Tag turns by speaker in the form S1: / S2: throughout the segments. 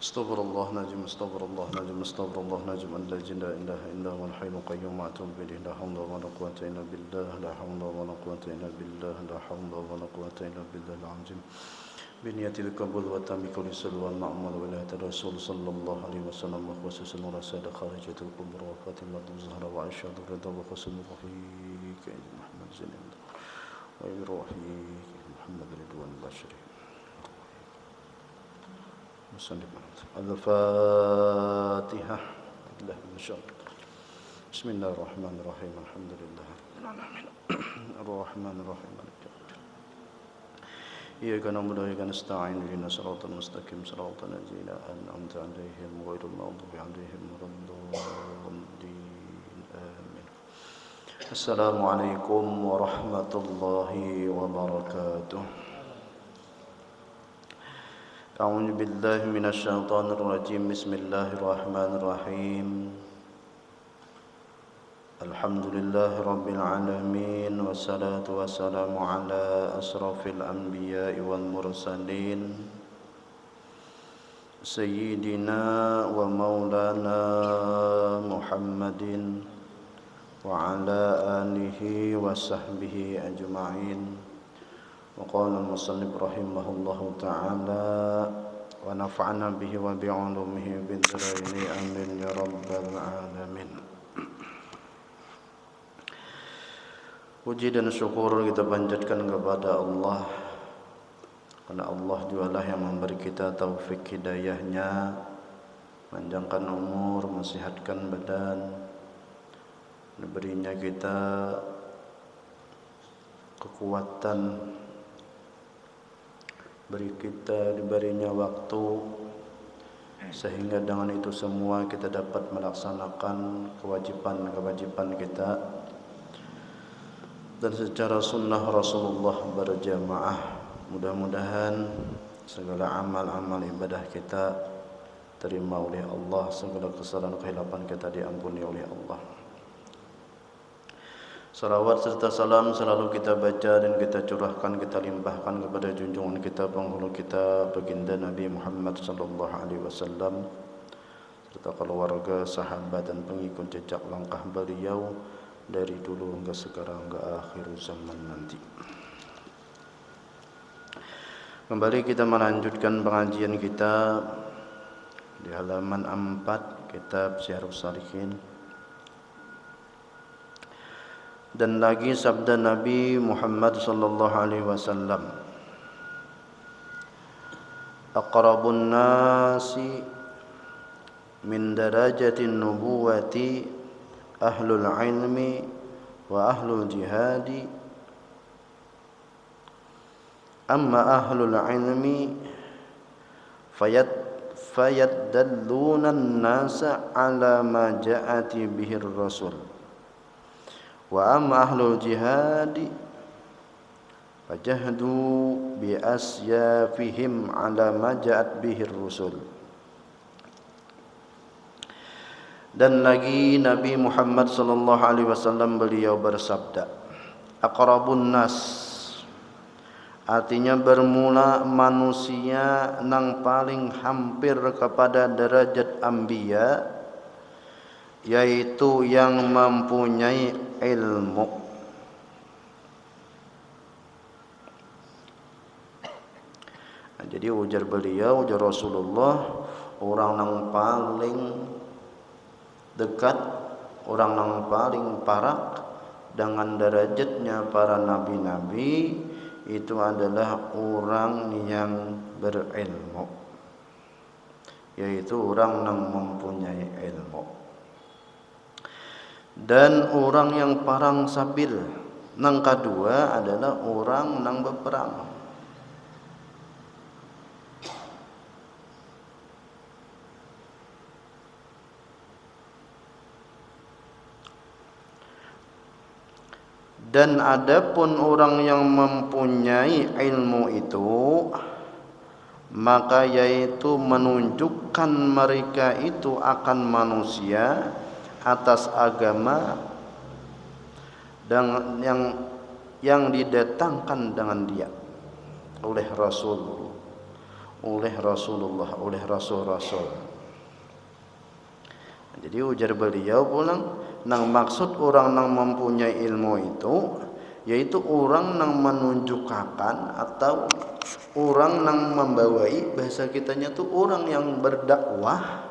S1: استغفر الله نجم استغفر الله نجم استغفر الله نجم أن لا إله إلا هو الحي القيوم وأتوب إليه لا حول ولا قوة إلا بالله لا حول ولا قوة إلا بالله لا حول ولا قوة إلا بالله العظيم بنية القبول وتم كل سلوى المأمول ولاية الرسول صلى الله عليه وسلم وخصوصا ورسالة خارجة القبر وفاطمة الزهرة وعائشة الرضا وحسن رفيق محمد زين وإبراهيم محمد رضوان البشري الفاتحة بسم الله الرحمن الرحيم الحمد لله الرحمن الرحيم إياك نعبد وإياك نستعين اهدنا الصراط المستقيم صراط الذين أنعمت عليهم غير المغضوب عليهم ولا الضالين آمين. السلام عليكم ورحمة الله وبركاته. أعوذ بالله من الشيطان الرجيم. بسم الله الرحمن الرحيم. الحمد لله رب العالمين والصلاة والسلام على أشرف الأنبياء والمرسلين سيدنا ومولانا محمد وعلى آله وصحبه أجمعين. وقال المصنف رحمه الله تعالى ونفعنا به وبعلومه بالدارين آمين يا رب العالمين. Puji dan syukur kita panjatkan kepada Allah, karena Allah jualah yang memberi kita taufik hidayahnya, panjangkan umur, mensehatkan badan, diberinya kita kekuatan, diberinya waktu, sehingga dengan itu semua kita dapat melaksanakan kewajiban kita dan secara sunnah Rasulullah berjamaah. Mudah-mudahan segala amal-amal ibadah kita terima oleh Allah, segala kesalahan kehilapan kita diampuni oleh Allah. Salawat serta salam selalu kita baca dan kita curahkan, kita limpahkan kepada junjungan kita, penghulu kita, baginda Nabi Muhammad sallallahu alaihi wasallam, serta keluarga, sahabat dan pengikut jejak langkah beliau dari dulu hingga sekarang hingga akhir zaman nanti. Kembali kita melanjutkan pengajian kita di halaman 4 kitab Syiarus Shalihin. Dan lagi sabda Nabi Muhammad sallallahu alaihi wasallam, aqrabun nasi min darajatin nubuwati ahlul ilmi wa ahlul jihadi, amma ahlul ilmi fayaddalluna an-nasa ala ma ja'ati bihi ar-rasul, wa amma ahlul jihadi fajahdu bi asyafihim ala ma ja'at bihi ar-rusul. Dan lagi Nabi Muhammad sallallahu alaihi wasallam beliau bersabda, aqrabun nas, artinya bermula manusia nang paling hampir kepada derajat anbiya, yaitu yang mempunyai ilmu. Nah, jadi ujar beliau, ujar Rasulullah, orang yang paling dekat, orang yang paling parak dengan derajatnya para nabi-nabi itu adalah orang yang berilmu, yaitu orang yang mempunyai ilmu. Dan orang yang parang sabil nang kedua adalah orang yang berperang. Dan adapun orang yang mempunyai ilmu itu, maka yaitu menunjukkan mereka itu akan manusia atas agama dan yang didatangkan dengan dia oleh Rasul, oleh Rasulullah, oleh rasul-rasul. Jadi ujar beliau pulang, nang maksud orang nang mempunyai ilmu itu yaitu orang nang menunjukkan atau orang nang membawai, bahasa kitanya tuh orang yang berdakwah.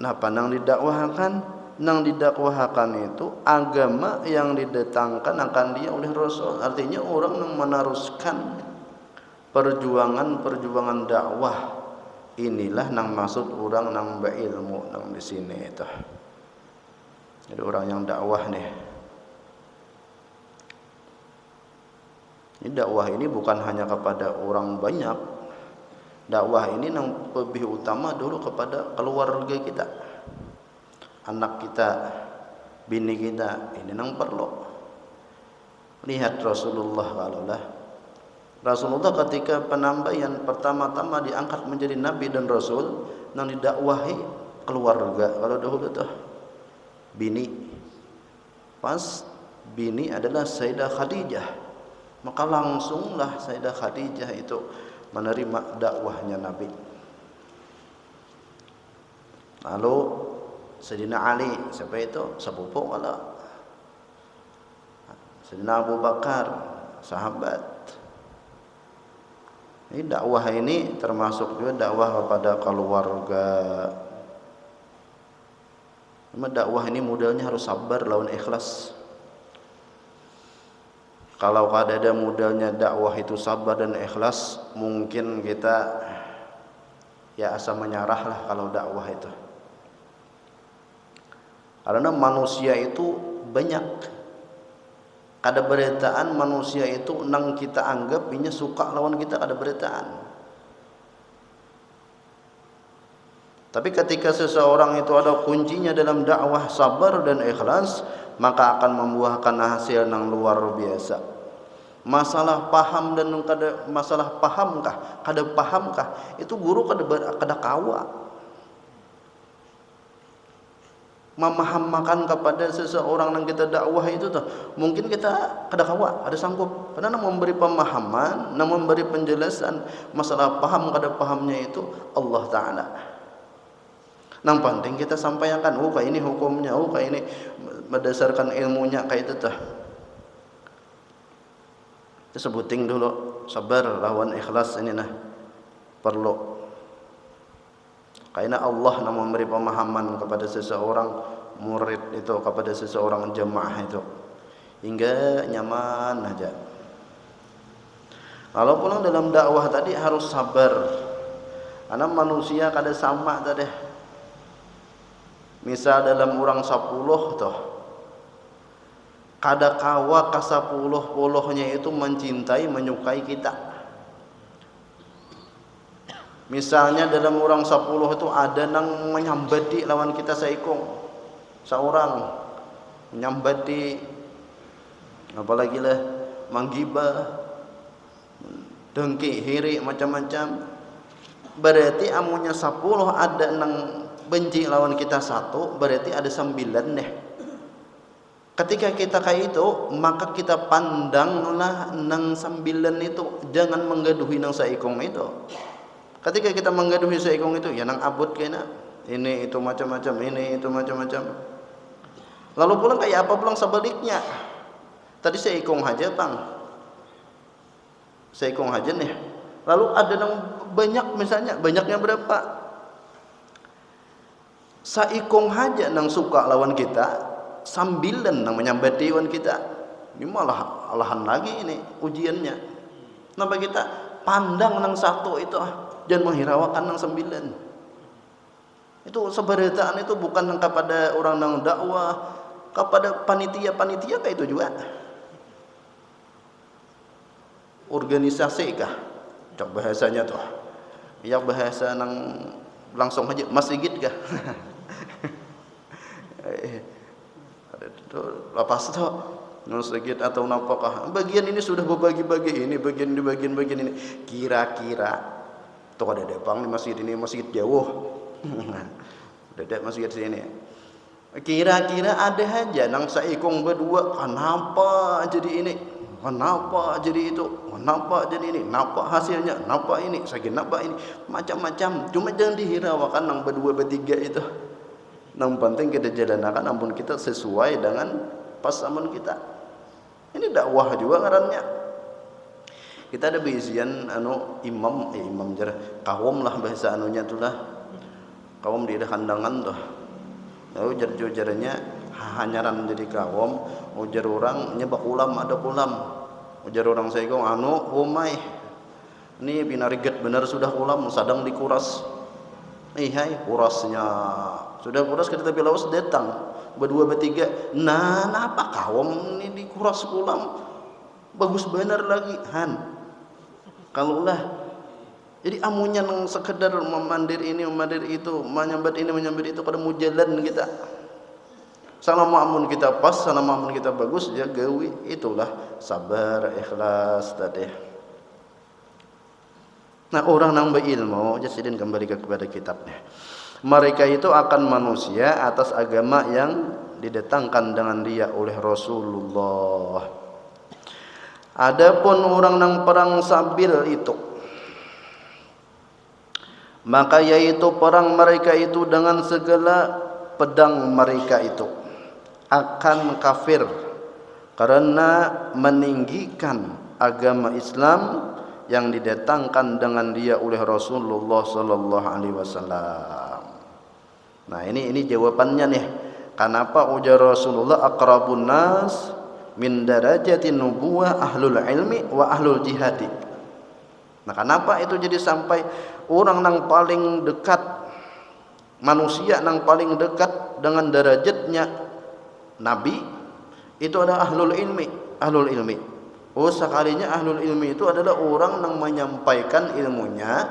S1: Napa nang didakwahkan? Nang didakwahkan itu agama yang didatangkan akan dia oleh Rasul. Artinya orang yang meneruskan perjuangan dakwah. Inilah nang maksud orang nang berilmu nang di sini itu. Jadi orang yang dakwah nih. Ini dakwah ini bukan hanya kepada orang banyak. Dakwah ini yang lebih utama dulu kepada keluarga kita, anak kita, bini kita. Ini yang perlu. Lihat Rasulullah kalaulah Rasulullah ketika penambaian pertama-tama diangkat menjadi nabi dan rasul, yang didakwahi keluarga. Kalau dahulu tuh bini, pas bini adalah Sayyidah Khadijah, maka langsunglah Sayyidah Khadijah itu menerima dakwahnya Nabi. Lalu Sayyidina Ali, siapa itu? Sepupu kalau Sayyidina Abu Bakar, sahabat. Ini dakwah ini termasuk juga dakwah kepada keluarga. Cuma dakwah ini modalnya harus sabar lawan ikhlas. Kalau ada modalnya dakwah itu sabar dan ikhlas, mungkin kita ya asa menyerah lah kalau dakwah itu. Karena manusia itu banyak. Kada beritaan manusia itu nang kita anggap inya suka lawan kita kada beritaan. Tapi ketika seseorang itu ada kuncinya dalam dakwah sabar dan ikhlas, maka akan membuahkan hasil yang luar biasa. Masalah paham dan kada masalah pahamkah, kada pahamkah, itu guru kada kawa. Memahamkan kepada seseorang yang kita dakwah itu tuh, mungkin kita kada kawa, ada sanggup. Karena memberi pemahaman, memberi penjelasan masalah paham kada pahamnya itu Allah Taala. Nang penting kita sampaikan, oh kayak ini hukumnya, oh kayak ini berdasarkan ilmunya kayak itu tuh. Kita sebuting dulu sabar lawan ikhlas ini nah perlu. Karena Allah yang memberi pemahaman kepada seseorang murid itu, kepada seseorang jemaah itu, hingga nyaman aja. Kalau pulang dalam dakwah tadi harus sabar, karena manusia kada sama tadi. Misal dalam orang 10 toh, kada kawa ka 10-10-nya itu mencintai, menyukai kita. Misalnya dalam orang 10 itu ada nang menyambati lawan kita seikung, seorang menyambati, apalagi lah manggibah, dengki, hiri, macam-macam. Berarti amunya 10 ada nang benci lawan kita 1, berarti ada 9 deh. Ketika kita kayak itu, maka kita pandanglah nang 9 itu, jangan menggaduhi nang seikung itu. Ketika kita menggaduhi seikung itu, ya nang abot kena ini itu macam-macam, ini itu macam-macam. Lalu pulang kayak apa pulang sebaliknya? Tadi seikung aja bang, seikung aja nih. Lalu ada nang banyak, misalnya banyaknya berapa? Seikung aja nang suka lawan kita, 9 nang menyambati lawan kita. Ini malah alahan lagi ini ujiannya. Kenapa kita pandang nang 1 itu dan menghiraukan nang 9. Itu seberitaan itu bukan kepada orang nang dakwah, kepada panitia-panitia kayak itu juga. Organisasi kah? Cok bahasanya tuh. Ya bahasa nang langsung aja masjid kah? Lepas itu masjid atau napakah? Bagian ini sudah berbagi-bagi ini, bagian ini. Kira-kira tuh ada depang di masjid ini, masjid jauh. Ada masjid sini. Kira-kira ada aja nang seikung berdua, kenapa jadi ini? Kenapa jadi itu? Kenapa jadi ini? Kenapa hasilnya? Kenapa ini? Sakit kenapa ini? Macam-macam. Cuma jangan dihiraukan nang berdua bertiga itu. Nang penting kita jalankan ampun kita sesuai dengan pasaman kita. Ini dakwah juga ngarannya. Kita ada bisian imam jar kawom lah bahasa anunya itulah. Kawom di kandangan tuh. Lalu jar-jaranya hanyaran jadi kawom, ujar orang nyebak ulam ada ulam. Ujar orang saya kong umai. Ini binariget benar sudah ulam sedang dikuras. Hai kurasnya. Sudah kuras kita tapi lawas datang. Berdua bertiga. Nah, apa kawom ini dikuras ulam? Bagus benar lagi han. Kalau lah jadi amunya nang sekedar memandir ini memandir itu menyambat ini menyambat itu pada mujalan kita selama amun kita pas selama amun kita bagus ya gawi itulah sabar ikhlas tadi. Nah orang nang berilmu jadi kembali kepada kitabnya mereka itu akan manusia atas agama yang didatangkan dengan dia oleh Rasulullah. Adapun orang nang perang sabil itu maka yaitu perang mereka itu dengan segala pedang mereka itu akan kafir karena meninggikan agama Islam yang didatangkan dengan dia oleh Rasulullah sallallahu alaihi wasallam. Nah, ini jawabannya nih. Kenapa ujar Rasulullah aqrabun nas min darajatin nubuwah ahlul ilmi wa ahlul jihadi. Nah, kenapa itu jadi sampai orang yang paling dekat manusia yang paling dekat dengan derajatnya Nabi itu adalah ahlul ilmi. Oh, sekalinya ahlul ilmi itu adalah orang yang menyampaikan ilmunya,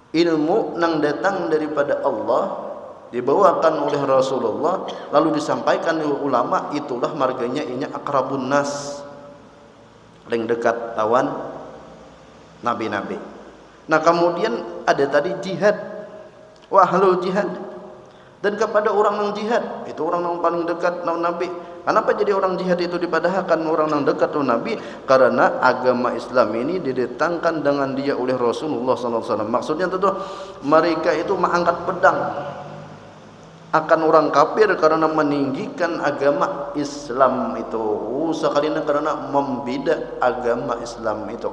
S1: ilmu yang datang daripada Allah dibawakan oleh Rasulullah lalu disampaikan oleh ulama, itulah marganya inya akrabun nas, paling dekat tawan nabi-nabi. Nah kemudian ada tadi jihad, wa ahlul jihad, dan kepada orang yang jihad itu orang yang paling dekat dengan Nabi. Kenapa jadi orang jihad itu dipadahkan orang yang dekat dengan Nabi? Karena agama Islam ini didatangkan dengan dia oleh Rasulullah SAW. Maksudnya tentu mereka itu mengangkat pedang akan orang kafir karena meninggikan agama Islam itu, sekalinya karena membida agama Islam itu.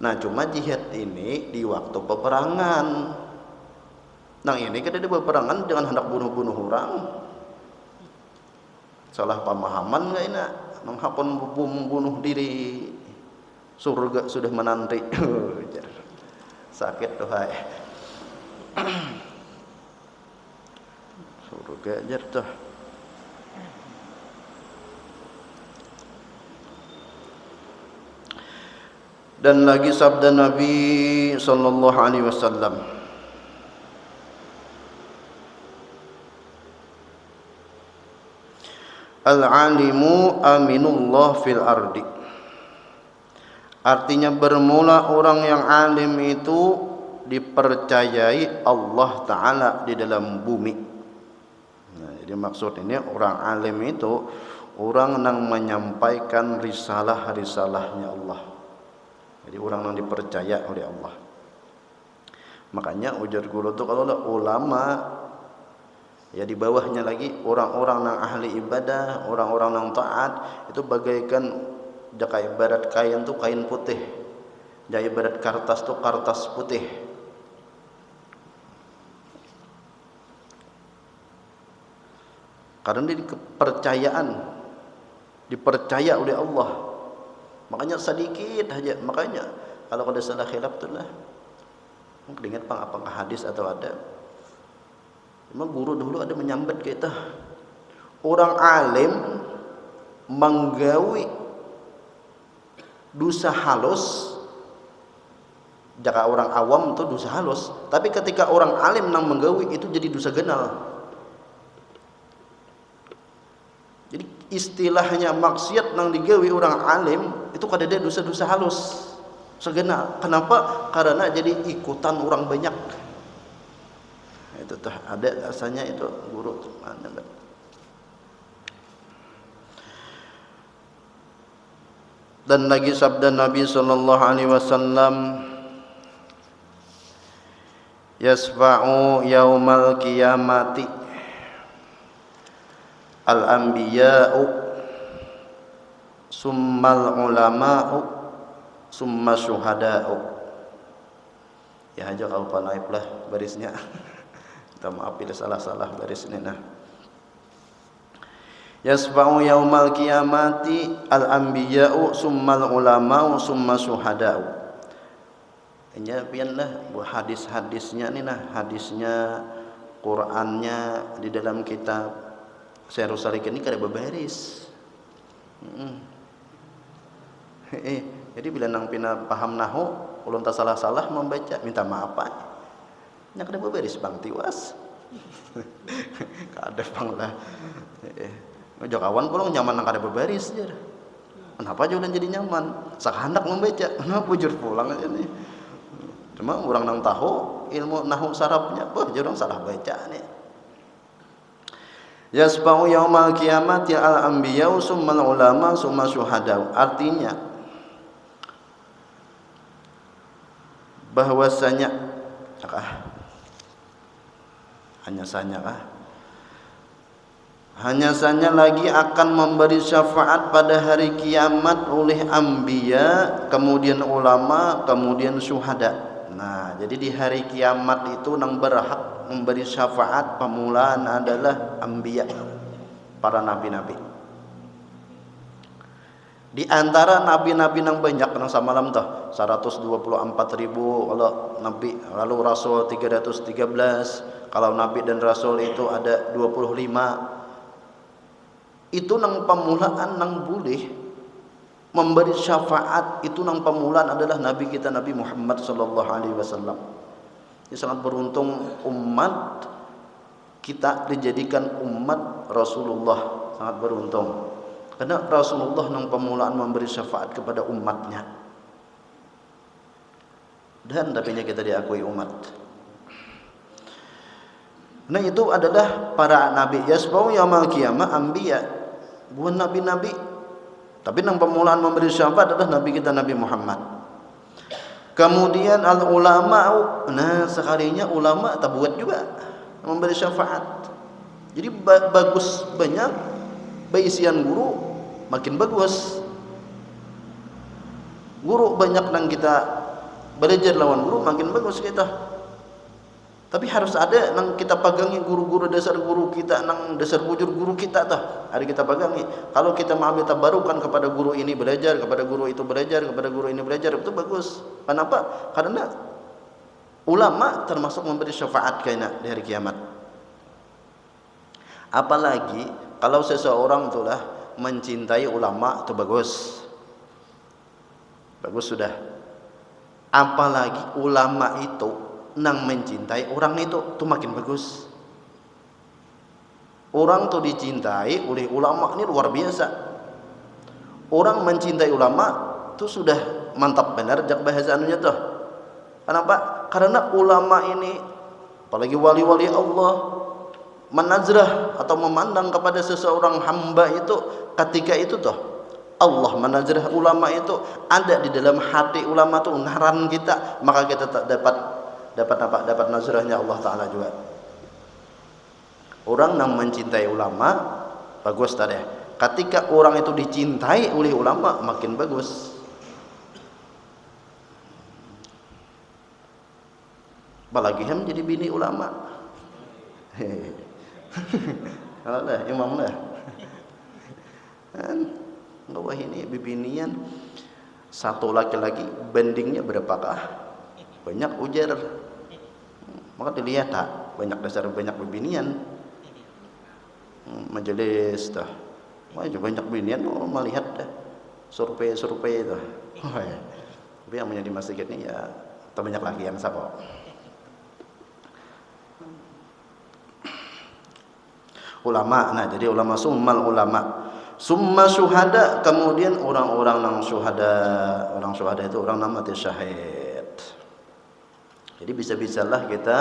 S1: Nah cuma jihad ini di waktu peperangan. Nah ini kita di peperangan jangan hendak bunuh-bunuh orang. Salah pemahaman nggak ini? Menghapun membunuh diri, surga sudah menanti. Sakit tuh hai. Surga ajar tuh. Dan lagi sabda Nabi sallallahu alaihi wasallam, al-alimu aminullah fil ardi. Artinya bermula orang yang alim itu dipercayai Allah Ta'ala di dalam bumi. Nah, jadi maksud ini orang alim itu orang yang menyampaikan risalah-risalahnya Allah. Jadi orang yang dipercaya oleh Allah. Makanya ujar guru itu kalau ulama ya di bawahnya lagi orang-orang yang ahli ibadah, orang-orang yang taat itu bagaikan jaka ibarat kain tuh kain putih, jaka ibarat kertas tuh kertas putih. Karena ini kepercayaan, dipercaya oleh Allah. Makanya sedikit aja, makanya kalau ada salah khilaf tuh lah, mungkin ingat apakah hadis atau ada. Memang guru dulu ada menyambat kita, orang alim menggawi dosa halus, jika orang awam itu dosa halus, tapi ketika orang alim nang menggawi itu jadi dosa genal. Jadi istilahnya maksiat nang digawi orang alim itu kadang dosa-dosa halus segenal. Kenapa? Karena jadi ikutan orang banyak. Itu tuh ada rasanya itu guru tuh mana. Dan lagi sabda Nabi sallallahu alaihi wasallam, yasfa'u yaumal qiyamati al-anbiya'u summal ulama'u summa syuhada'u. Ya aja kalau naib lah barisnya. Minta maaf bila salah-salah barisnya nah. Yasfa'u yaumal qiyamati al-anbiya'u summal ulama'u summa syuhada'u. Nya pianlah buah hadis-hadisnya nih nah, hadisnya Qur'annya di dalam kitab Syairus Salikin ini kada bebaris. Jadi bila nang pina paham nahu ulun tak salah-salah membaca minta maaf pak. Nya kada bebaris bang tiwas. Kada bang lah. Ngajak kawan pulang nyaman nang kada bebaris je. Kenapa aja udah jadi nyaman? Sak hendak membaca, kenapa bujur pulang aja nih. Cuma orang nang tahu ilmu nahu sarafnya, bah jadi orang salah baca nih. Yasba'u yaumal qiyamati al-anbiya'u summal ulama summa syuhada. Artinya bahwasanya hanya saja lagi akan memberi syafaat pada hari kiamat oleh anbiya, kemudian ulama, kemudian syuhada. Nah, jadi di hari kiamat itu nang berhak memberi syafaat permulaan adalah anbiya, para nabi-nabi. Di antara nabi-nabi nang banyak nang samalam tuh 124.000 kalau nabi, lalu rasul 313. Kalau nabi dan rasul itu ada 25. Itu nang permulaan nang boleh memberi syafaat, itu nang permulaan adalah nabi kita Nabi Muhammad sallallahu alaihi wasallam. Ini sangat beruntung umat kita dijadikan umat Rasulullah, sangat beruntung. Karena Rasulullah nang permulaan memberi syafaat kepada umatnya. Dan tapinya kita diakui umat. Nah itu adalah para nabi. Yasbau yaumal qiyamah anbiya, bukan nabi-nabi. Tapi nang permulaan memberi syafaat adalah nabi kita Nabi Muhammad. Kemudian al ulama, nah sekalinya ulama tak buat juga memberi syafaat. Jadi bagus banyak baisian guru makin bagus. Guru banyak nang kita belajar lawan guru makin bagus kita. Tapi harus ada nang kita pegangi guru-guru dasar guru kita, nang dasar bujur guru kita tah. Ada kita pegangi. Kalau kita mengambil tabarukan kepada guru ini belajar, kepada guru itu belajar, kepada guru ini belajar, itu bagus. Kenapa? Karena ulama termasuk memberi syafaat kaina di hari kiamat. Apalagi kalau seseorang itulah mencintai ulama, itu bagus. Bagus sudah. Apalagi ulama itu nang mencintai orang itu makin bagus. Orang tuh dicintai oleh ulama ini luar biasa. Orang mencintai ulama itu sudah mantap benar jak bahasa anunya tuh. Kenapa? Karena ulama ini apalagi wali-wali Allah menazrah atau memandang kepada seseorang hamba itu ketika itu tuh Allah menazrah ulama itu ada di dalam hati ulama tuh ngaran kita, maka kita tak dapat nazrahnya Allah Ta'ala juga. Orang yang mencintai ulama bagus tadi. Ketika orang itu dicintai oleh ulama makin bagus. Apalagi hem jadi bini ulama. Kalau dah imam dah. Kan bawah ini bibinian satu laki-laki bandingnya berapakah? Banyak ujar. Maka dilihat tak banyak dasar banyak bibinian majelis dah. Banyak bibinian melihat dah survei itu. Tapi yang menjadi masjid ini ya terbanyak lagi yang siapa. Ulama. Nah, jadi ulama summal ulama. Summa syuhada, kemudian orang-orang nang syuhada. Orang syuhada itu orang nama mati syahid. Jadi bisa-bisalah kita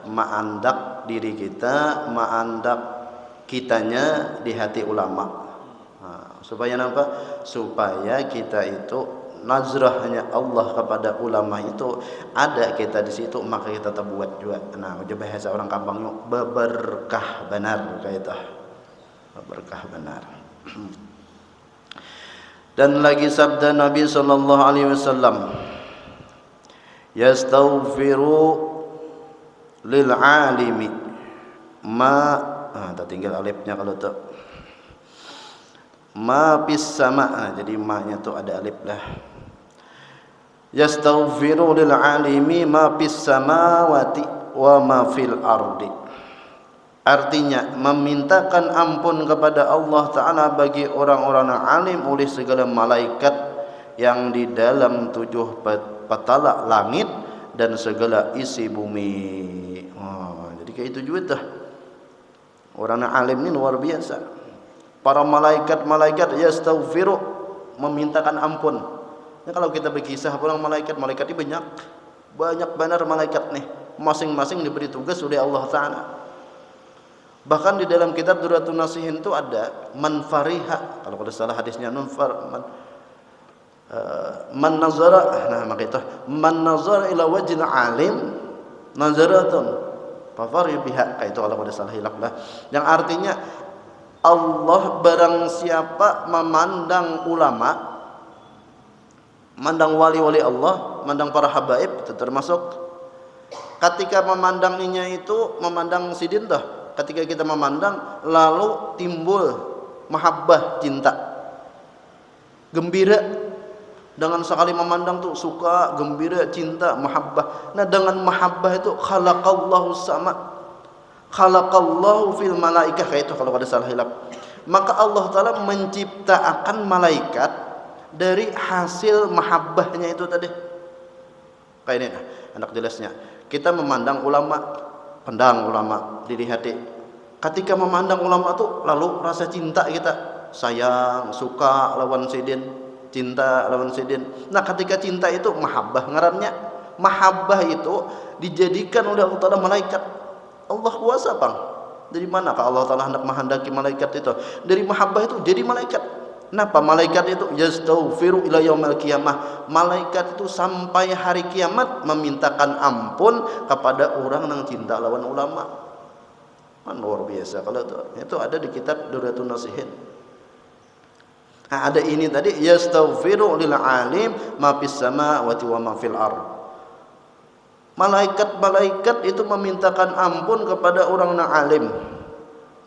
S1: ma'andak diri kita, ma'andak kitanya di hati ulama. Supaya apa? Supaya kita itu nazrahnya Allah kepada ulama itu ada kita di situ, maka kita terbuat juga. Nah, udah bahasa orang kampungnya berkah benar kayak itu. Berkah benar. Dan lagi sabda Nabi sallallahu alaihi wasallam, yastaghfiru lil alimi ma tinggal alifnya kalau tu ma pis sama, jadi ma-nya tu ada alif lah. Yastaghfiru lil alimi ma pis samawati wa ma fil ardi. Artinya memintakan ampun kepada Allah Ta'ala bagi orang-orang yang alim oleh segala malaikat yang di dalam 7 petala langit dan segala isi bumi. Jadi kayak itu juga dah. Orang yang alim ini luar biasa. Para malaikat-malaikat yastaghfiru, memintakan ampun. Ya, kalau kita berkisah orang malaikat ini banyak benar malaikat nih. Masing-masing diberi tugas oleh Allah Ta'ala. Bahkan di dalam kitab Durratun Nasihin itu ada man fariha, kalau tidak salah hadisnya man nazara, maka itu man nazara ila wajhil alim nazaratun fa fari biha, kayak itu kalau tidak salah hilaf lah, yang artinya Allah barang siapa memandang ulama, memandang wali-wali Allah, memandang para habaib, itu termasuk ketika memandanginya itu memandang sidin dah. Ketika kita memandang lalu timbul mahabbah, cinta, gembira dengan sekali memandang tuh suka, gembira, cinta, mahabbah. Nah, dengan mahabbah itu khalaqallahu sama, khalaqallahu fil malaikah, kayak itu kalau ada salah hilaf. Maka Allah Ta'ala menciptakan malaikat dari hasil mahabbahnya itu tadi. Kayak ini anak jelasnya. Kita memandang ulama, pandang ulama, dilihat. Ketika memandang ulama itu lalu rasa cinta kita, sayang, suka lawan sidin, cinta lawan sidin. Nah, ketika cinta itu mahabbah ngarannya. Mahabbah itu dijadikan oleh Allah Ta'ala malaikat. Allah kuasa bang. Dari mana kalau Allah Ta'ala hendak menghendaki malaikat itu? Dari mahabbah itu jadi malaikat. Kenapa malaikat itu yastaghfiru ila yaumil qiyamah? Malaikat itu sampai hari kiamat memintakan ampun kepada orang yang cinta lawan ulama. Luar biasa kalau itu ada di kitab Durratun Nasihin. Ada ini tadi yastaghfiru lil alim ma fis samawati wa ma fil ard. Malaikat-malaikat itu memintakan ampun kepada orang yang alim.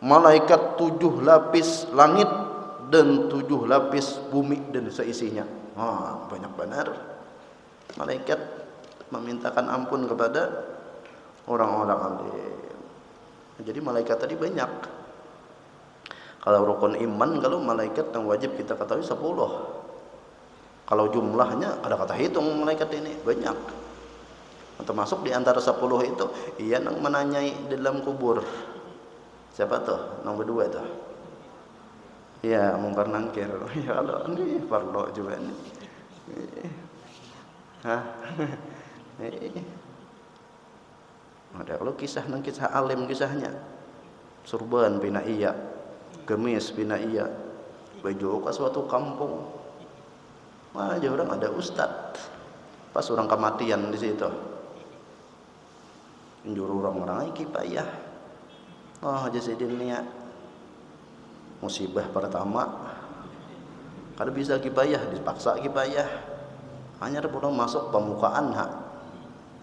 S1: Malaikat 7 lapis langit dan 7 lapis bumi dan seisinya. Banyak benar. Malaikat memintakan ampun kepada orang-orang alim. Jadi malaikat tadi banyak. Kalau rukun iman, kalau malaikat yang wajib kita ketahui 10. Kalau jumlahnya ada kata hitung malaikat ini banyak. Termasuk di antara 10 itu ia yang menanyai di dalam kubur. Siapa tuh? Nomor 2 tuh. Ya, mungkar nangkir. Ya Allah, ini parlo juga nih. Ada kalau kisah alim kisahnya. Surban bina iya, gemis bina iya. Baju ke suatu kampung. Aja orang ada ustad. Pas orang kematian di situ. Injur orang-orang iki payah. Haji Sidin niat musibah pertama. Kalau bisa kipayah dipaksa kipayah. Hanya orang masuk pembukaan hak.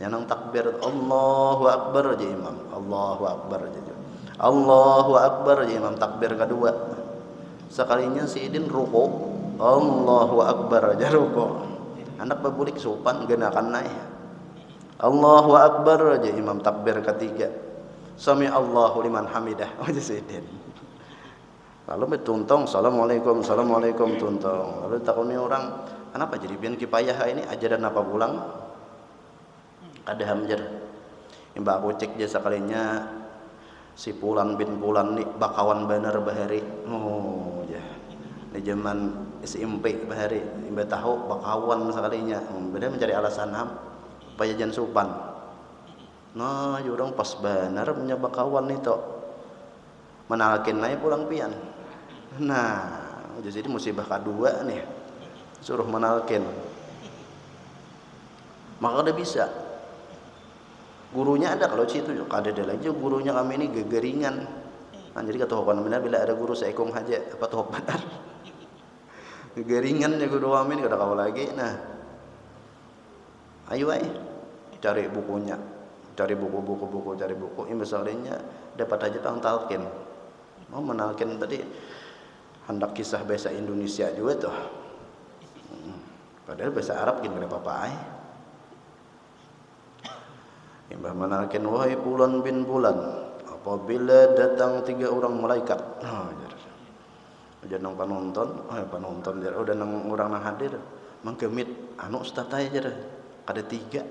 S1: Yang takbir Allahu Akbar aja imam, Allahu Akbar aja. Allahu Akbar aja imam takbir kedua. Sekalinya si Idin ruku, Allahu Akbar aja ruku. Anak babulik sopan genakan naik. Allahu Akbar aja imam takbir ketiga. Sami Allahu liman hamidah aja si Idin. Lalu bertuntong, Assalamualaikum, Assalamualaikum tuntong. Lalu takutnya orang, kenapa jadi pian kipayah ini ajaran apa pulang? Ada hamjar Mbak aku cek jasa kalinya si Pulan bin Pulan nih bakawan bener bahari ya di zaman SMP bahari Mbak tahu bakawan sekalinya beda mencari alasan supaya jangan supan. Nah orang pas bener punya bakawan itu menalakin naik pulang pian. Nah Jadi musibah kedua nih, suruh menalkin. Maka udah bisa. Gurunya ada kalau situ, ada lagi gurunya kami ini gegeringan. Nah, jadi kata Hokan benar bila ada guru seekong haja apa tuh benar. Gegeringan ya guru kami ini kada kau lagi. Nah, ayo cari bukunya, cari buku. Ini misalnya dapat aja tang talkin. Mau menalkin tadi hendak kisah bahasa Indonesia juga tuh. Padahal bahasa Arab gini apa-apa Imbah menalkin wahai Fulan bin Fulan, apabila datang 3 orang malaikat. Aja nang penonton, penonton udah nang orang nang hadir, manggemit anu ustaz aja dah. Kada 3,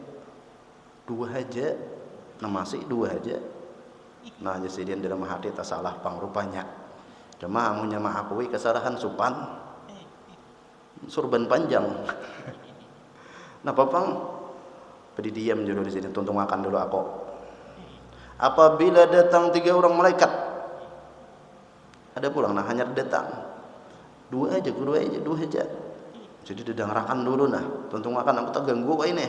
S1: 2 aja. Nah masih 2 aja. Nah jadi dalam hati tak salah pang rupanya. Cuma amunya mengakui kesalahan supan. Surban panjang. Nah papang Pedi diam dulu di sini, tuntung makan dulu aku. Apabila datang 3 orang malaikat, ada pulang, nah hanya datang 2 aja, guru aja, 2 aja. Jadi didangarakan dulu nah, tuntung makan aku tak ganggu kok ini.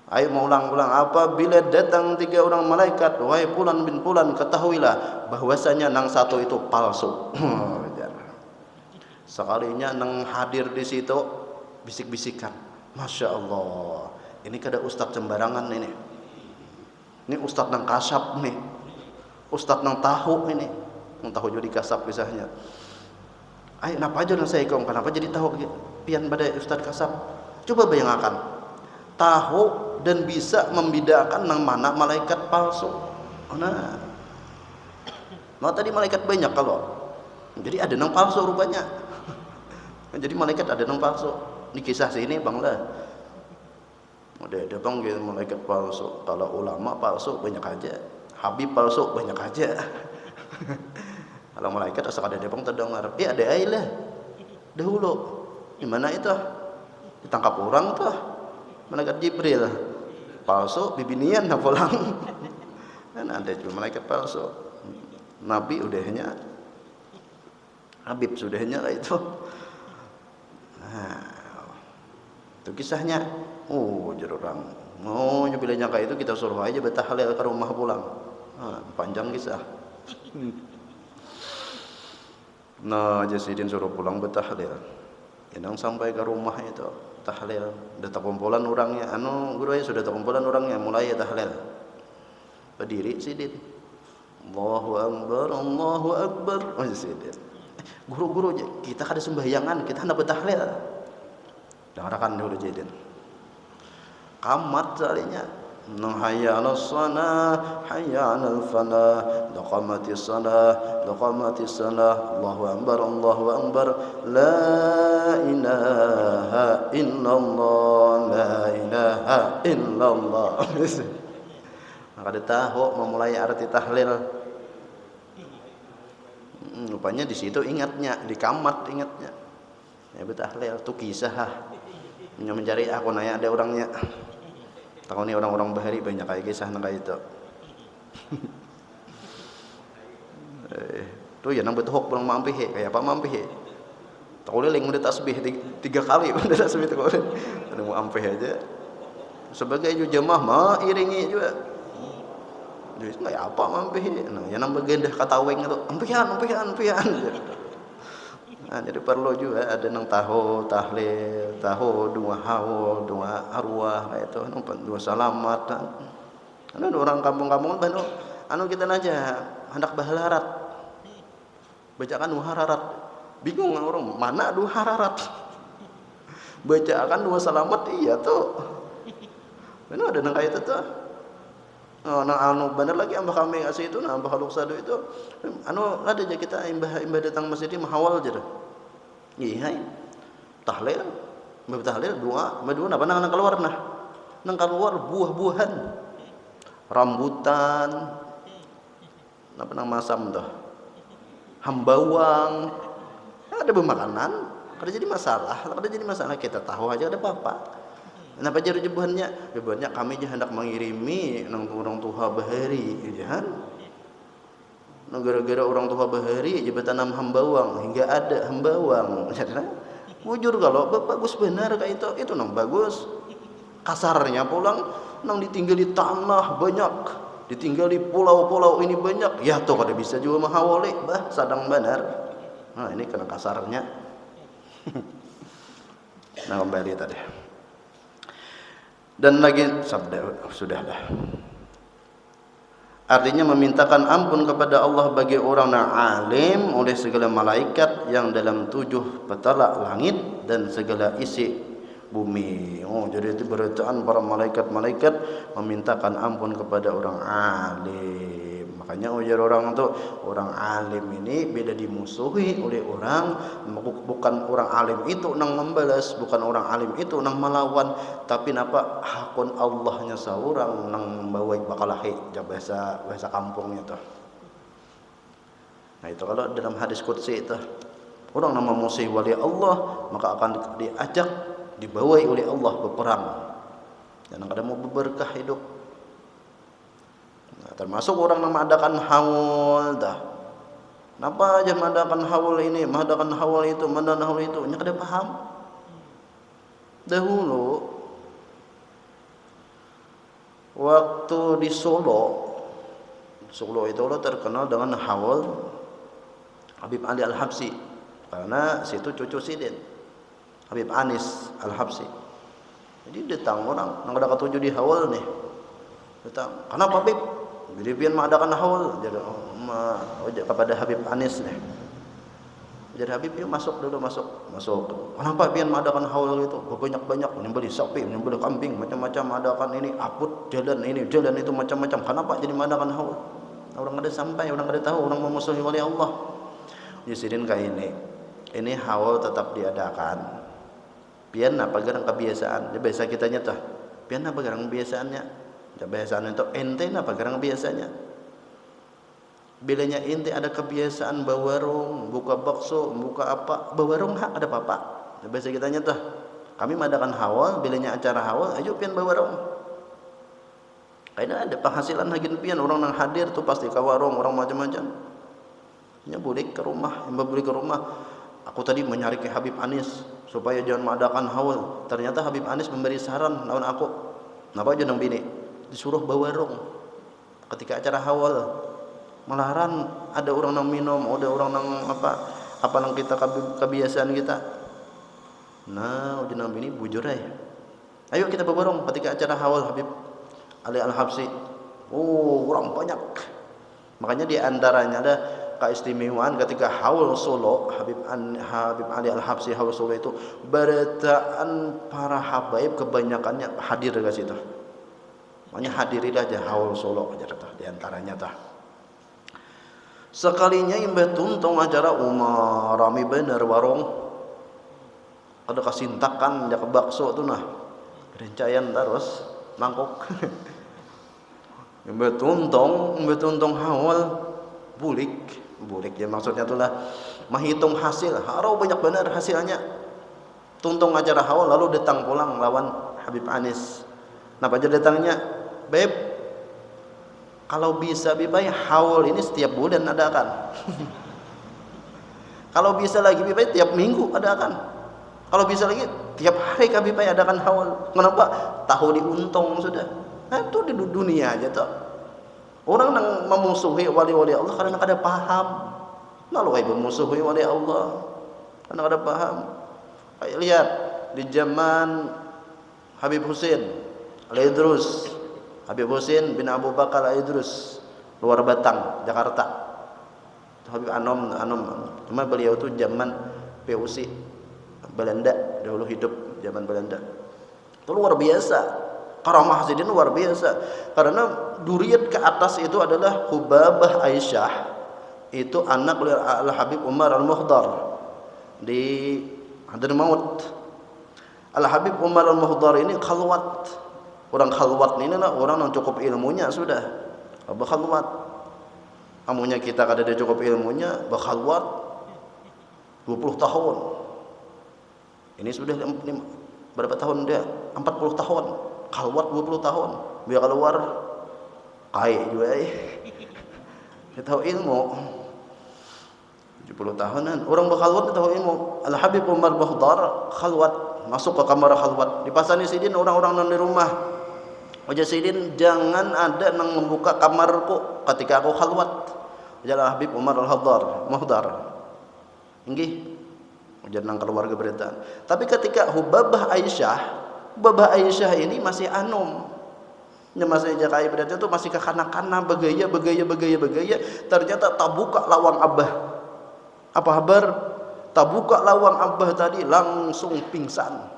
S1: Ayo mau ulang-ulang. Apabila datang 3 orang malaikat, wahai Fulan bin Fulan, ketahuilah bahwasanya nang satu itu palsu. Sekalinya nang hadir di situ bisik-bisikan, Masya Allah. Ini kada ustaz sembarangan ini. Ini ustaz nang kasap nih. Ustaz nang tahu ini. Nang tahu jadi kasap kisahnya. Ay, kenapa aja nang saya kong? Kenapa jadi tahu pian pada ustaz kasap? Coba bayangkan. Tahu dan bisa membedakan nang mana malaikat palsu. Nah. Nah tadi malaikat banyak kalau. Jadi ada nang palsu rupanya. Jadi malaikat ada nang palsu. Di kisah sini bang lah. Udah panggil malaikat palsu. Kalau ulama palsu banyak aja. Habib palsu banyak aja. Kalau malaikat asal ada depong terdengar. Ada aja lah. Dahulu. Di mana itu? Ditangkap orang tuh. Malaikat Jibril. Palsu bibinian nah pulang. Dan ada juga malaikat palsu. Nabi udahnya. Habib sudahnya lah itu. Nah, itu kisahnya. Orang. Bila nyangka itu kita suruh aja betahlil ke rumah pulang. Panjang kisah. Nah, Jasidin suruh pulang betahlil. Yang sampai ke rumah itu tahlil. Udah terkumpulan orangnya. Guru ya sudah terkumpulan orangnya. Mulai tahlil. Berdiri Sidin. Allahu Akbar, Allahu Akbar. Jasidin. Guru-guru kita kada sembahyangan, kita hendak betahlil. Dengarkan dulu Jasidin. Kamat salinya nang hayya 'alas shalah hayya 'alal falah qamatis shalah Allahu akbar la ilaha illallah maka dia tahu memulai arti tahlil. Rupanya di situ ingatnya, di kamat ingatnya ya betahlil tuh kisah mencari aku nanya ada orangnya. Tahu nih orang-orang bahari banyak kayak kisah kayak itu. Tuh ya nang betuhok pulang mampih kayak apa mampih. Tahu leleng udah tasbih 3 kali udah tasbih tuh kan. Ada mau ampih aja. Sebagai jamaah mah iringi juga. Jadi kayak apa mampih. Nah, ya nang bagendah kataweng itu ampihan. Nah, jadi perlu juga ada nang tahu tahlil, tahu dua haul, dua arwah kayak itu, dua salamat. Ada orang kampung-kampung kan kita aja hendak bahalarat. Bacakan dua hararat. Bingung orang mana dua hararat. Bacakan dua salamat iya tuh. Benar ada nang kayak itu tuh. Nang bener lagi ambah kami ngasih itu ambah haluk sadu itu ada aja kita imbah datang masjid ini mahawal aja dah. Iya, tahlil, tahlil dua apa nang keluar nang keluar buah-buahan, rambutan, apa nang masam dah, hambawang, ada bermakanan, ada jadi masalah kita tahu aja ada apa-apa. Kenapa jadi jebuhannya kami aja hendak mengirimi nang orang tua bahari, ya kan? Gara-gara orang tua bahari aja tanam hambawang hingga ada hambawang. Bujur kalau bagus benar kayak itu nang bagus. Kasarnya pulang nang ditinggal di tanah banyak, ditinggal di pulau-pulau ini banyak. Ya toh kada bisa juga mahawali bah sadang benar. Nah ini kena kasarnya. Nah kembali tadi. Dan lagi sabda sudah dah. Artinya memintakan ampun kepada Allah bagi orang yang alim oleh segala malaikat yang dalam 7 petala langit dan segala isi bumi. Oh, jadi itu beritaan para malaikat-malaikat memintakan ampun kepada orang alim. Makanya ujar orang itu orang alim ini beda dimusuhi oleh orang, bukan orang alim itu nang membalas, bukan orang alim itu nang melawan, tapi napa hakun Allahnya seorang nang bawai bakalahi bahasa kampungnya tuh. Nah itu kalau dalam hadis qudsi itu orang nang memusuhi wali Allah maka akan diajak dibawai oleh Allah berperang dan kadang mau berberkah hidup. Nah, termasuk orang yang mengadakan haul dah. Kenapa aja mengadakan haul ini, mengadakan haul itu, mengadakan haul itu? Nya kada paham. Dahulu waktu di Solo itu lo terkenal dengan haul Habib Ali Al-Habsyi karena situ cucu Sidin Habib Anis Al-Habsyi. Jadi datang orang nang ada ketujuh di haul nih. Datang. Kenapa Habib? Jadi pian mengadakan haul jadi kepada Habib Anis nih. Jadi Habib yuk masuk dulu masuk. Kenapa pian mengadakan haul itu? Banyak menyembelih sapi, menyembelih kambing, macam-macam mengadakan ini aput jalan itu macam-macam. Kenapa jadi mengadakan haul? Orang ada sampai, orang ada tahu, orang memusuhi wali Allah. Yusidin kayak ini haul tetap diadakan. Pian apa garang kebiasaan? Biasa kita nyata. Pian apa garang kebiasaannya? Kebiasaan itu ente apa garang biasanya? Bilanya ente ada kebiasaan bawarung, buka bakso, buka apa, bawarung hak ada apa? Biasa kita nyata. Kami mengadakan haul, bilanya acara haul, ayo pian bawarung. Karena ada penghasilan lagi pian orang yang hadir tuh pasti ke warung, orang macam-macam. Nya boleh ke rumah, Aku tadi mencari ke Habib Anis supaya jangan mengadakan haul. Ternyata Habib Anis memberi saran lawan aku. Napa aja nang bini? Disuruh bawarung ketika acara haul. Melarang ada orang nang minum, ada orang nang apa nang kita kebiasaan kita. Nah, udah nang bini bujur ayo kita bawarung ketika acara haul Habib Ali Al-Habsyi. Oh, orang banyak. Makanya di antaranya ada keistimewaan ketika haul Solo Habib Ali Al-Habsyi haul Solo itu beritaan para habaib kebanyakannya hadir ke situ. Makanya hadirilah aja haul Solo aja di antaranya tah. Sekalinya imbah tuntung acara Umar rame bener warung. Ada kasintakan dia ke bakso tuh nah. Rencayan terus mangkok. Imbah tuntung haul bulik ya maksudnya tuh lah menghitung hasil. Harau banyak benar hasilnya. Tuntung acara haul lalu datang pulang lawan Habib Anis. Napa aja datangnya? Beb, kalau bisa Bibai haul ini setiap bulan adakan. Kalau bisa lagi Bibai tiap minggu adakan. Kalau bisa lagi tiap hari Bibai adakan haul. Kenapa? Tahu diuntung sudah. Nah, itu di dunia aja tuh. Orang yang memusuhi wali-wali Allah karena kada paham. Lalu memusuhi wali Allah karena kada paham. Kayak lihat di zaman Habib Husin Al-Idrus, Habib Husin bin Abu Bakar Al-Idrus, luar Batang, Jakarta. Habib Anom, cuma beliau itu zaman PUC Belanda, dahulu hidup zaman Belanda. Itu luar biasa. Karamah Sidin luar biasa. Karena duriat ke atas itu adalah Hubabah Aisyah. Itu anak Al-Habib Umar Al-Muhdar di Hadramaut. Al-Habib Umar Al-Muhdar ini khalwat. Orang khalwat ini orang yang cukup ilmunya sudah. Berkhalwat. Amunya kita kada ada cukup ilmunya, berkhalwat 20 tahun. Ini sudah berapa tahun dia? 40 tahun. Khalwat 20 tahun. Biar keluar kaya juga Dia tahu ilmu 70 tahunan orang berkhalwat tahu ilmu. Al Habib Umar Bahdar khalwat, masuk ke kamar khalwat. Dipasani sidin orang-orang nang di rumah. Wajah sidin jangan ada nang membuka kamarku ketika aku khalwat. Wajah Al Habib Umar Bahdar. Inggih. Wajah nang keluarga berita. Tapi ketika Hubabah Aisyah ini masih anum. Nya masih jakai berita itu masih kekanak-kanak begaya. Ternyata tak buka lawang Abah. Apa kabar? Tak buka lawang Abah tadi langsung pingsan.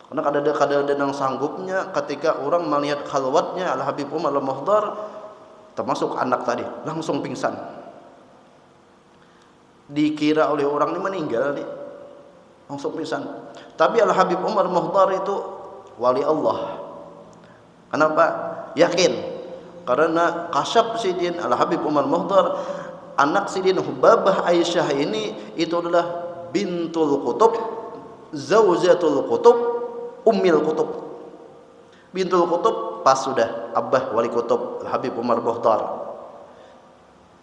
S1: Karena kada yang sanggupnya ketika orang melihat khalwatnya Al Habib Umar Al-Muhdar, termasuk anak tadi, langsung pingsan. Dikira oleh orang ini meninggal nih, langsung pingsan. Tapi Al Habib Umar Al-Muhdar itu wali Allah. Kenapa? Yakin. Karena kasyaf sidin Al Habib Umar Al-Muhdar, anak sidin Hubabah Aisyah ini itu adalah bintul Qutub, zaujatul Qutub, Ummil Qutub. Bintul Qutub pas sudah Abah wali Qutub Al Habib Umar Bahdar.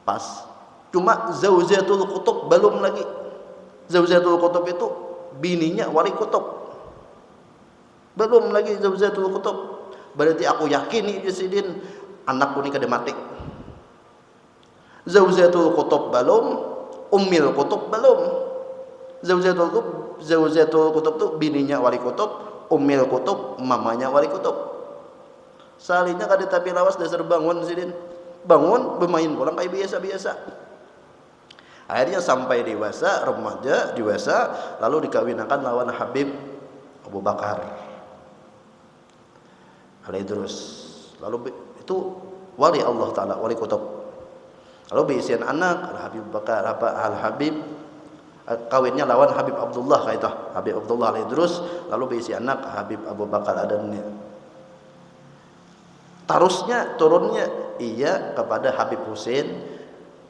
S1: Pas. Cuma zaujatul Qutub belum lagi. Zaujatul Qutub itu bininya wali Qutub. Belum lagi zaujatul Qutub. Berarti aku yakin nih sidin anakku ni kada mati. Zaujatul Qutub belum, Ummil Qutub belum. Zaujatul Qutub tu bininya wali Qutub, Ummil Qutub mamanya wali Qutub. Salihnya kada tapi lawas dasar bangun sidin. Bangun bermain pulang kayak biasa-biasa. Akhirnya sampai dewasa, remaja, dewasa, lalu dikawinkan lawan Habib Abu Bakar Al-Idrus. Lalu itu wali Allah Ta'ala, wali Qutub. Lalu beisian anak Al-Habib Bakar Al-Habib kawinnya lawan Habib Abdullah kaita Habib Abdullah Al-Idrus, lalu beisi anak Habib Abu Bakar Adamnya. Tarusnya turunnya ia kepada Habib Husain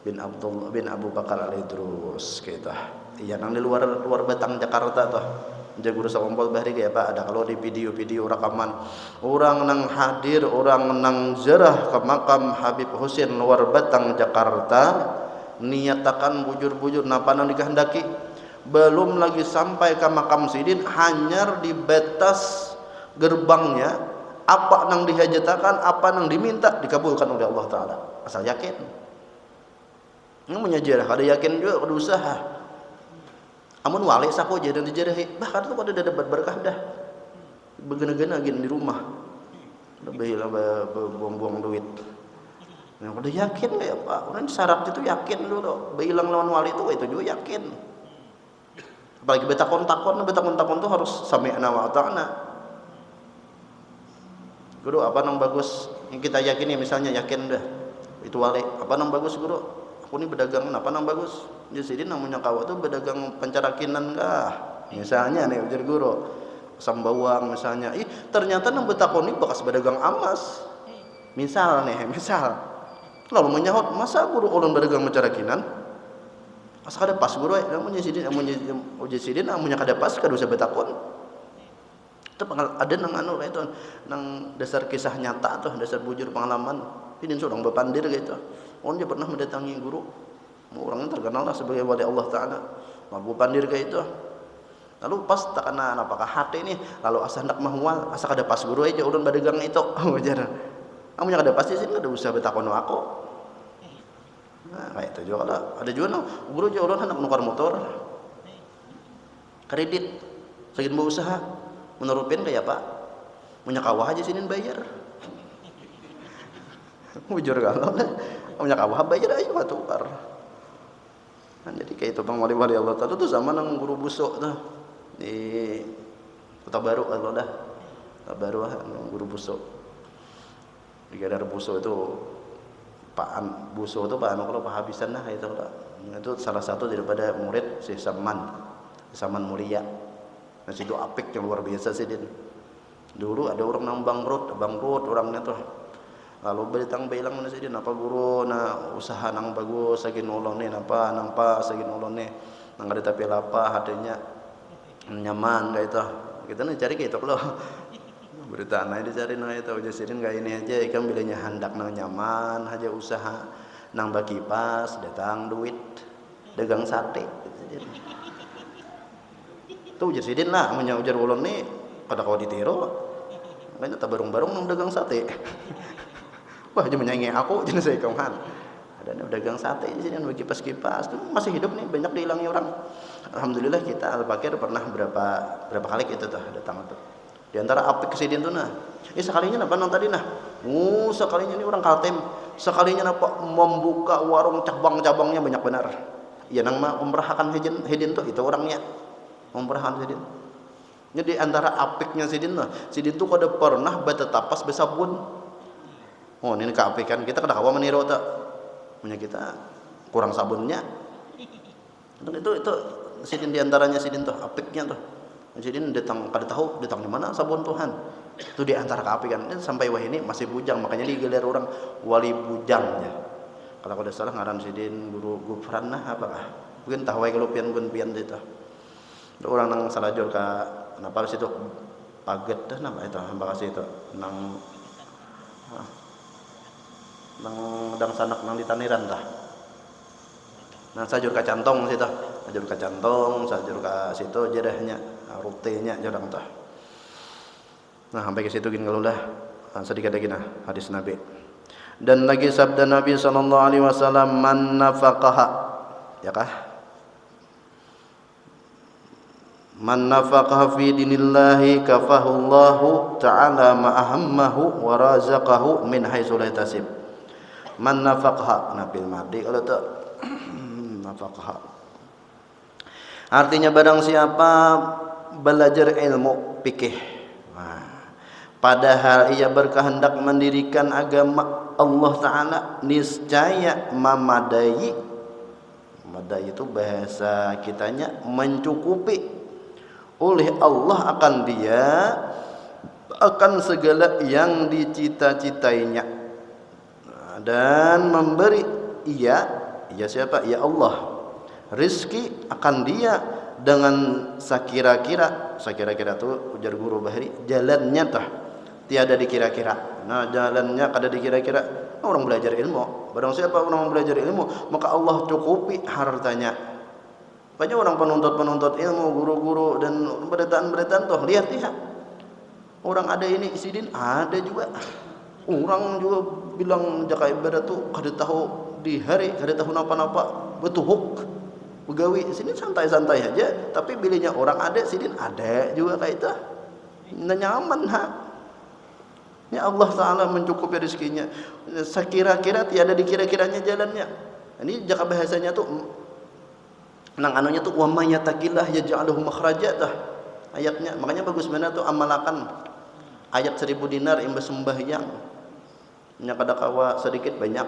S1: bin Abdullah bin Abu Bakar Al-Idrus kaita. Iya nang di luar Batang Jakarta tuh. Jagur sawampol bahri kayak Pak, ada kalau di video rekaman orang nang hadir, orang nang ziarah ke makam Habib Husain luar Batang Jakarta, niatakan bujur-bujur napa nang dikehendaki. Belum lagi sampai ke makam sidin, hanyar di batas gerbangnya, apa nang dihajatakan, apa nang diminta dikabulkan oleh Allah Ta'ala. Asal yakin. Ini menyajarah, ada yakin juga, ada usaha. Amun wali sapo jadi dijarahi, bahkan tu kada ada debat berkah dah. Begena-gena gini di rumah. Lebih lah buang-buang duit. Yang kada yakin ya Pak, orang syarat itu yakin dulu. Bilang lawan wali itu juga yakin. Apalagi betakon tu harus sami'na wa ata'na. Guru apa nang bagus yang kita yakini, misalnya yakin dah itu wali. Apa nang bagus guru? Aku ni berdagang apa nang bagus? Jadi namanya kawa tu berdagang pencarakinan kah? Misalnya nih ujar guru, sambawang misalnya. Ternyata nang betakon ni bekas berdagang emas. Misal. Lalu menyahut, masa guru ulun berdagang pencarakinan? Asa kada pas guru namanya sidin ujar sidin namanya kada pas kada usah betakon. Itu ada nang anu itu nang dasar kisah nyata tuh, dasar bujur pengalaman. Ini seorang bepandir gitu. Orang dia pernah mendatangi guru. Orangnya terkenal lah sebagai wali Allah Ta'ala. Mampu pandir kayak itu. Lalu pas tak kena apakah hati ini, lalu asa hendak mahwal, asa kada pas guru aja ulun berdagang itu. Wajar. Kamu yang kada pasti sih kada usah betakon aku. Nah, kayak itu juga ada juga no, guru aja ulun hendak nukar motor. Kredit. Segin mau usaha. Menurupin kayak Pak. Punya kawah aja sinin bayar. Bujur kalau punya kawah bayar ayo tukar. Nah, jadi kayak itu bang wali-wali Allah Ta'ala tuh sama nang guru busuk tuh di Kota Baru kalau dah Kota Baru guru busuk di Gadar busuk itu Pak busuk itu Pak anu kalau Pak habisan lah itu salah satu daripada murid si Saman Mulia. Nah situ apik yang luar biasa sih din. Dulu ada orang nang bangkrut orangnya tuh. Lalu beritang bilang mana sih napa guru na usaha nang bagus lagi nolong nih napa lagi nolong nih nang ada tapi lapa hatinya nyaman kayak itu kita nih cari kayak itu loh berita naik dicari nang itu udah sirin kayak ini aja ikan bilanya hendak nang nyaman aja usaha nang bagi pas datang duit dagang sate tuh ujar sidin lah punya ujar ulun nih kada kau ditiru makanya tak barung-barung nang dagang sate wah dia menyanyi aku jenis saya kauhan ada dagang sate di sini bagi kipas tuh masih hidup nih banyak dihilangi orang. Alhamdulillah kita Al-Fakir pernah berapa kali itu tuh datang tuh di antara apik kesidin tuh nah sekalinya apa nang tadi nah sekalinya ini orang Kaltim sekalinya apa membuka warung cabang-cabangnya banyak benar ya nang memperahkan hidin tuh itu orangnya memperahkan hidin jadi antara apiknya sidin tuh kada pernah batetapas besabun ini keapikan kita kada kawa meniru tak punya kita kurang sabunnya itu sidin diantaranya sidin tuh apiknya tuh sidin datang kada tahu datang di mana sabun Tuhan itu diantara keapikan sampai wah ini masih bujang makanya digelar orang wali bujangnya kalau kada salah ngaran sidin guru Gufran apa mungkin tahu kalau pian itu orang nang salajur ka napa situ paget dah nama itu hamba kasih itu nang dang sanak nang di Taniran tah. Nah sajur ka cantong situ. Sajur ka cantong, sajur ka situ jedahnya, rutenya jadang tah. Nah sampai ke situ gini kalulah sedikit lagi nah hadis Nabi. Dan lagi sabda Nabi sallallahu alaihi wasallam man nafaqaha ya kah? Man nafaqaha fi dinillahi kafahullahu ta'ala ma ahammahu wa razaqahu min haitsu la yahtasib. Man nafaqaha nabil madi kalau tak nafaqaha artinya barang siapa belajar ilmu fikih padahal ia berkehendak mendirikan agama Allah Ta'ala niscaya madai itu bahasa kitanya mencukupi oleh Allah akan segala yang dicita-citainya dan memberi ia siapa? Ya Allah rizki akan dia dengan sakira-kira tu ujar guru Bahri jalannya tah tiada dikira-kira nah jalannya kada dikira-kira orang belajar ilmu barang siapa orang belajar ilmu maka Allah cukupi hartanya banyak orang penuntut ilmu guru-guru dan beritaan tuh lihat orang ada ini sidin ada juga orang juga bilang jaka ibadah tuh kada tahu di hari kada tahu napa-napa betuhuk begawi sini santai-santai aja tapi bilihnya orang ada sidin ada juga kayak itu nyaman ya Allah Ta'ala mencukupi rezekinya sekira-kira tiada dikira-kiranya jalannya ini jaka bahasanya tuh nang anunya tuh wa may yattaqillah yaj'alhu makhraja tah ayatnya makanya bagus benar tuh amalakan ayat 1000 dinar imbas sembahyang nya kada kawa sedikit banyak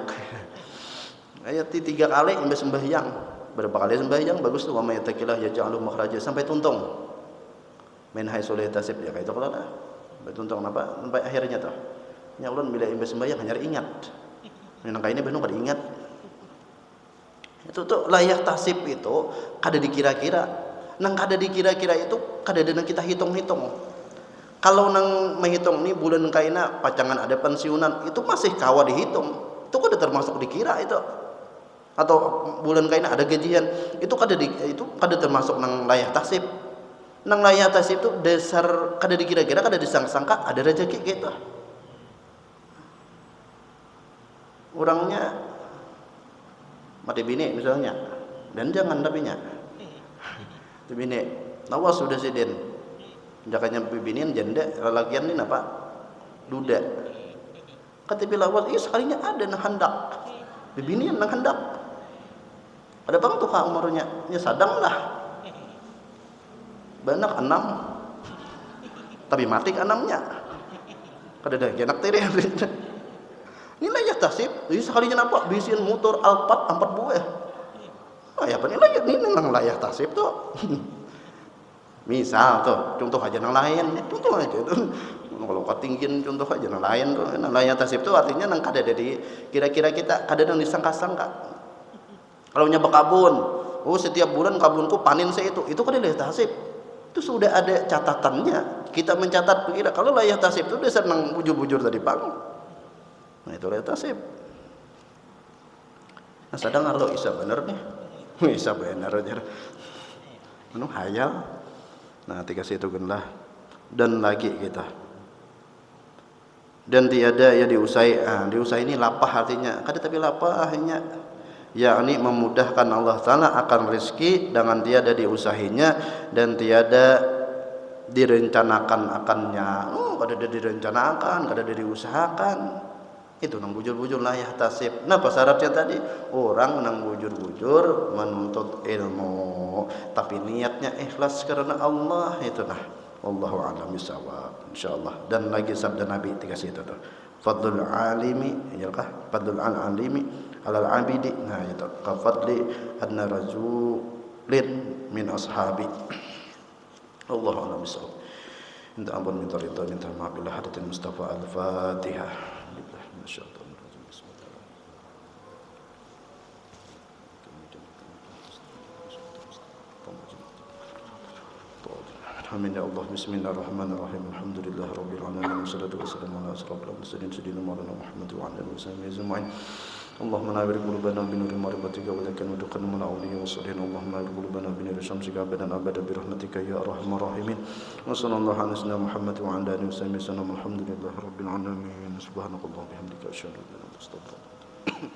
S1: ayat 3 kali imbas sembahyang berapa kali sembahyang bagus tuh wa may yattaqillah yaj'alhu makhraja sampai tuntung min haitsu la yahtasib ya kayak itu kalau dah tuntung apa sampai akhirnya tuh nya ulun bila imbas sembahyang hanya ingat nang kaini bener kada ingat itu tuh layak tasib itu kada dikira-kira nang kada dikira-kira itu kada ada kita hitung-hitung kalau nang menghitung nih bulan kaina pacangan ada pensiunan itu masih kawa dihitung itu kada termasuk dikira itu atau bulan kaina ada gajian itu kada termasuk nang layak tasib nang layak tasib itu dasar kada dikira-kira kada disangka ada rezeki gitu orangnya mati bini misalnya dan jangan tapi nya bini lawas sudah sidin jakanya bibinian janda lelakian ini apa duda kata lawas sekalinya ada nang hendak bibinian nang hendak ada bang tuh umurnya nya sadang lah banyak 6 tapi mati ke 6-nya kada ada enak tiri ini layak tasib jadi sekalinya apa bisian motor Alphard 4 buah ya apa ini layak ini nang layak tasib tuh misal tuh contoh aja nang lain contoh aja tuh kalau ketinggian contoh aja nang lain tuh nang layak tasib tuh artinya nang kada ada di kira-kira kita kada nang disangka-sangka kalau nyabak kabun setiap bulan kabunku panen saya itu kada layak tasib itu sudah ada catatannya kita mencatat kira kalau layak tasib itu dasar nang bujur-bujur tadi bang nah itu layak tasib Nah, sadang Allah isa bener nih. Isa bener aja. Anu hayal. Nah, tiga situ genlah. Dan lagi kita. Dan tiada ya diusai. Diusai ini lapah artinya. Kada tapi lapah artinya yakni memudahkan Allah Ta'ala akan rizki dengan tiada diusahinya dan tiada direncanakan akannya. Kada direncanakan, kada diusahakan. Itu nang bujur-bujur lah ya tasib. Nah, syaratnya tadi orang nang bujur-bujur menuntut ilmu tapi niatnya ikhlas karena Allah, itu nah. Wallahu a'lam bishawab insyaallah. Dan lagi sabda Nabi tiga situ tuh. Fadlul alimi, ya kah? Fadlul alimi alal abidi. Nah, itu ka fadli adna rajulin min ashabi. Wallahu a'lam bishawab. Minta ampun, minta ridha, minta maaf bila hadatin Mustafa Al-Fatihah. Amin ya Allah. Bismillahirrahmanirrahim. Alhamdulillah rabbil alamin. Wassalatu wassalamu ala asyrafil mursalin sayyidina Maulana Muhammad wa ala alihi wasahbihi ajma'in. Allahumma nawwir qulubana bi nuri ma'rifatika wa dhakkirna duqan min awliya wa salihin. Allahumma nawwir qulubana bi nuri syamsika abadan abada bi rahmatika ya arhamar rahimin. Wa sallallahu ala sayyidina Muhammad wa ala alihi wasahbihi sallam. Alhamdulillah rabbil alamin. Subhanakallahumma wa bihamdika asyhadu an la ilaha illa anta astaghfiruka wa atubu ilaik.